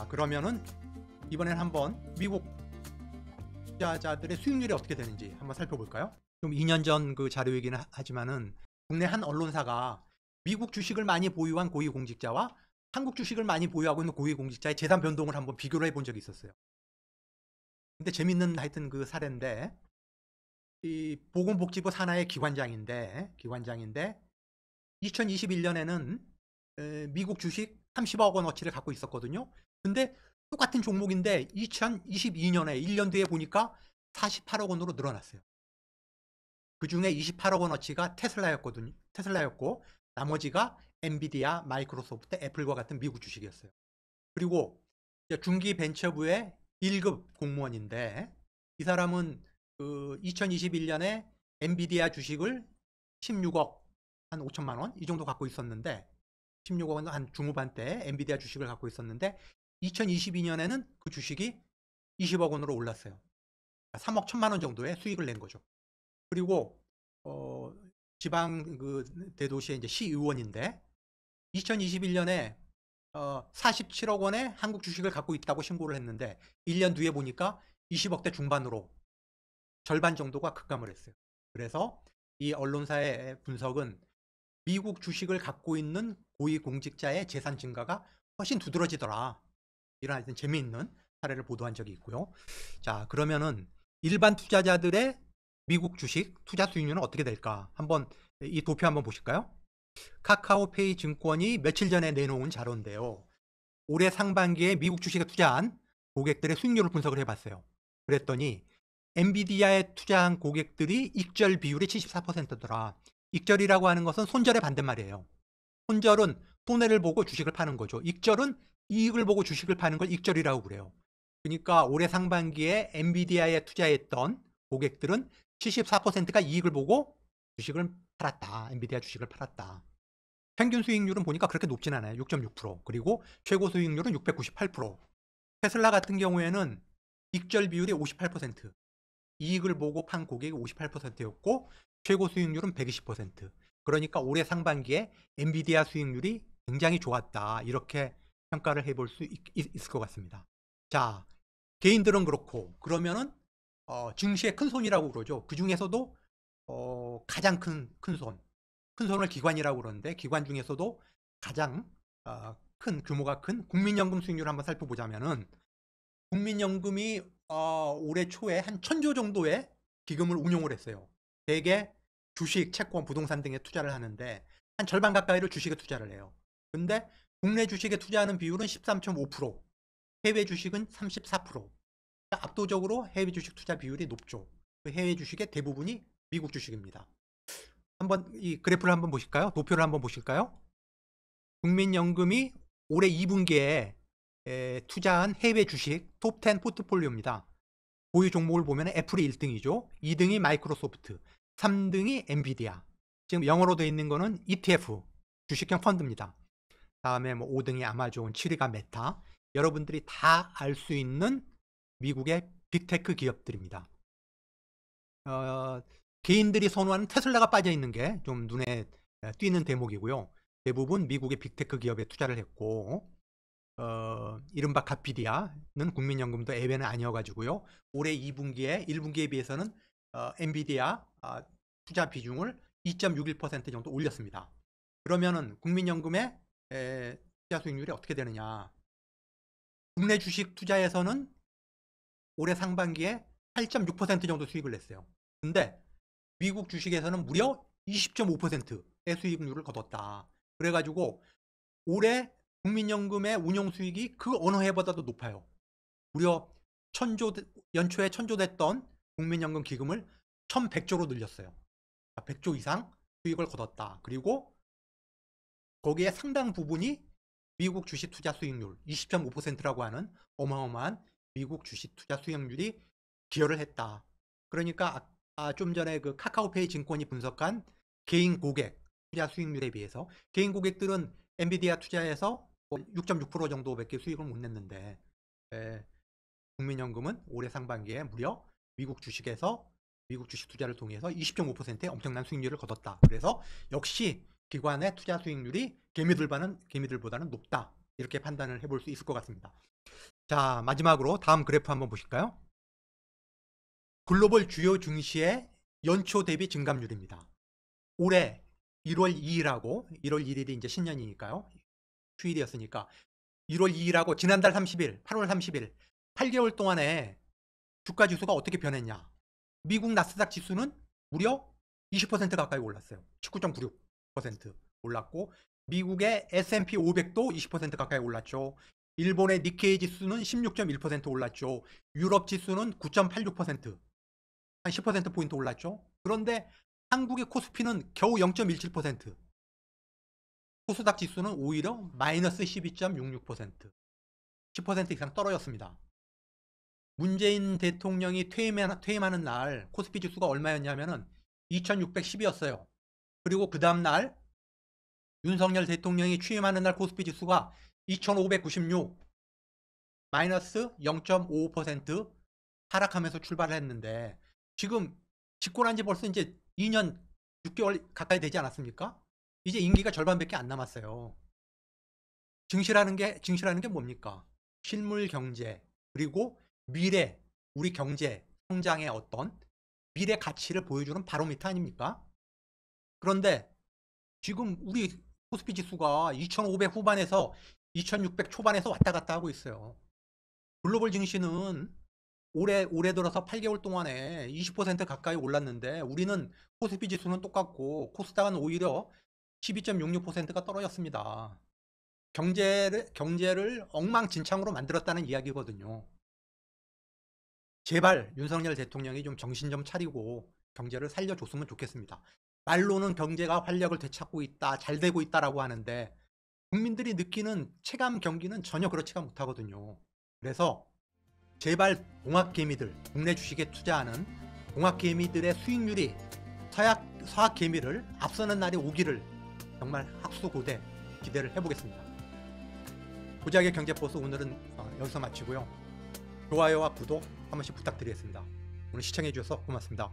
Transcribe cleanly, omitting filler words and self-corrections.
그러면은 이번엔 한번 미국 투자자들의 수익률이 어떻게 되는지 한번 살펴볼까요? 좀 2년 전 그 자료이긴 하지만은 국내 한 언론사가 미국 주식을 많이 보유한 고위공직자와 한국 주식을 많이 보유하고 있는 고위공직자의 재산 변동을 한번 비교를 해본 적이 있었어요. 근데 재밌는 하여튼 그 사례인데, 이 보건복지부 산하의 기관장인데 2021년에는 미국 주식 30억 원어치를 갖고 있었거든요. 근데 똑같은 종목인데 2022년에 1년 뒤에 보니까 48억 원으로 늘어났어요. 그 중에 28억 원어치가 테슬라였고 나머지가 엔비디아, 마이크로소프트, 애플과 같은 미국 주식이었어요. 그리고 중기 벤처부의 1급 공무원인데, 이 사람은 그 2021년에 엔비디아 주식을 16억 한 5천만 원 이 정도 갖고 있었는데, 16억 원 한 중후반 때 엔비디아 주식을 갖고 있었는데 2022년에는 그 주식이 20억 원으로 올랐어요. 3억 1천만 원 정도의 수익을 낸 거죠. 그리고 지방 그 대도시의 이제 시의원인데 2021년에 47억 원의 한국 주식을 갖고 있다고 신고를 했는데 1년 뒤에 보니까 20억대 중반으로 절반 정도가 급감을 했어요. 그래서 이 언론사의 분석은 미국 주식을 갖고 있는 고위공직자의 재산 증가가 훨씬 두드러지더라. 이런 하여튼 재미있는 사례를 보도한 적이 있고요. 자, 그러면은 일반 투자자들의 미국 주식 투자 수익률은 어떻게 될까? 한번 이 도표 한번 보실까요? 카카오페이 증권이 며칠 전에 내놓은 자료인데요. 올해 상반기에 미국 주식에 투자한 고객들의 수익률을 분석을 해봤어요. 그랬더니 엔비디아에 투자한 고객들이 익절 비율이 74%더라. 익절이라고 하는 것은 손절의 반대말이에요. 손절은 손해를 보고 주식을 파는 거죠. 익절은 이익을 보고 주식을 파는 걸 익절이라고 그래요. 그러니까 올해 상반기에 엔비디아에 투자했던 고객들은 74%가 이익을 보고 주식을 팔았다. 엔비디아 주식을 팔았다. 평균 수익률은 보니까 그렇게 높진 않아요. 6.6%. 그리고 최고 수익률은 698%. 테슬라 같은 경우에는 익절 비율이 58%. 이익을 보고 판 고객이 58%였고 최고 수익률은 120%. 그러니까 올해 상반기에 엔비디아 수익률이 굉장히 좋았다. 이렇게 평가를 해볼 수 있을 것 같습니다. 자, 개인들은 그렇고 그러면은 증시의 큰 손이라고 그러죠. 그 중에서도 가장 큰 손을 기관이라고 그러는데 기관 중에서도 가장 큰 규모가 큰 국민연금 수익률을 한번 살펴보자면은 국민연금이 올해 초에 한 1,000조 정도의 기금을 운용을 했어요. 대개 주식, 채권, 부동산 등에 투자를 하는데 한 절반 가까이를 주식에 투자를 해요. 근데 국내 주식에 투자하는 비율은 13.5%, 해외 주식은 34%. 압도적으로 해외 주식 투자 비율이 높죠. 해외 주식의 대부분이 미국 주식입니다. 한번 이 그래프를 한번 보실까요? 도표를 한번 보실까요? 국민연금이 올해 2분기에 투자한 해외 주식 톱10 포트폴리오입니다. 보유 종목을 보면 애플이 1등이죠. 2등이 마이크로소프트, 3등이 엔비디아. 지금 영어로 되어 있는 거는 ETF, 주식형 펀드입니다. 다음에 뭐 5등이 아마존, 7위가 메타. 여러분들이 다 알 수 있는 미국의 빅테크 기업들입니다. 개인들이 선호하는 테슬라가 빠져 있는 게 좀 눈에 띄는 대목이고요. 대부분 미국의 빅테크 기업에 투자를 했고, 이른바 가피디아는 국민연금도 예외는 아니어가지고요. 올해 2분기에 1분기에 비해서는 엔비디아 투자 비중을 2.61% 정도 올렸습니다. 그러면은 국민연금의 투자 수익률이 어떻게 되느냐? 국내 주식 투자에서는 올해 상반기에 8.6% 정도 수익을 냈어요. 근데 미국 주식에서는 무려 20.5%의 수익률을 거뒀다. 그래가지고 올해 국민연금의 운용 수익이 그 어느 해보다도 높아요. 무려 연초에 1,000조 됐던 국민연금 기금을 1,100조로 늘렸어요. 100조 이상 수익을 거뒀다. 그리고 거기에 상당 부분이 미국 주식 투자 수익률 20.5%라고 하는 어마어마한 미국 주식 투자 수익률이 기여를 했다. 그러니까 좀 전에 그 카카오페이 증권이 분석한 개인 고객 투자 수익률에 비해서 개인 고객들은 엔비디아 투자해서 6.6% 정도밖에 수익을 못 냈는데 국민연금은 올해 상반기에 무려 미국 주식에서 미국 주식 투자를 통해서 20.5%의 엄청난 수익률을 거뒀다. 그래서 역시 기관의 투자 수익률이 개미들보다는 높다. 이렇게 판단을 해볼 수 있을 것 같습니다. 자, 마지막으로 다음 그래프 한번 보실까요? 글로벌 주요 증시의 연초 대비 증감률입니다. 올해 1월 2일하고 1월 1일이 이제 신년이니까요. 휴일이었으니까 1월 2일하고 지난달 30일, 8월 30일 8개월 동안에 주가 지수가 어떻게 변했냐. 미국 나스닥 지수는 무려 20% 가까이 올랐어요. 19.96% 올랐고 미국의 S&P 500도 20% 가까이 올랐죠. 일본의 니케이 지수는 16.1% 올랐죠. 유럽 지수는 9.86%, 한 10%포인트 올랐죠. 그런데 한국의 코스피는 겨우 0.17%, 코스닥 지수는 오히려 마이너스 12.66%, 10% 이상 떨어졌습니다. 문재인 대통령이 퇴임하는 날 코스피 지수가 얼마였냐면은 2610이었어요. 그리고 그 다음날 윤석열 대통령이 취임하는 날 코스피 지수가 2596, 마이너스 0.55% 하락하면서 출발을 했는데 지금 집권한 지 벌써 이제 2년 6개월 가까이 되지 않았습니까? 이제 임기가 절반밖에 안 남았어요. 증시라는 게 뭡니까? 실물 경제, 그리고 미래, 우리 경제 성장의 어떤 미래 가치를 보여주는 바로미터 아닙니까? 그런데 지금 우리 코스피 지수가 2500 후반에서 2600 초반에서 왔다 갔다 하고 있어요. 글로벌 증시는 올해 들어서 8개월 동안에 20% 가까이 올랐는데 우리는 코스피 지수는 똑같고 코스닥은 오히려 12.66%가 떨어졌습니다. 경제를 엉망진창으로 만들었다는 이야기거든요. 제발 윤석열 대통령이 좀 정신 좀 차리고 경제를 살려줬으면 좋겠습니다. 말로는 경제가 활력을 되찾고 있다, 잘 되고 있다라고 하는데 국민들이 느끼는 체감 경기는 전혀 그렇지가 못하거든요. 그래서 제발 공학개미들, 국내 주식에 투자하는 공학개미들의 수익률이 서학개미를 앞서는 날이 오기를 정말 학수고대 기대를 해보겠습니다. 고작의 경제버스 오늘은 여기서 마치고요. 좋아요와 구독 한 번씩 부탁드리겠습니다. 오늘 시청해주셔서 고맙습니다.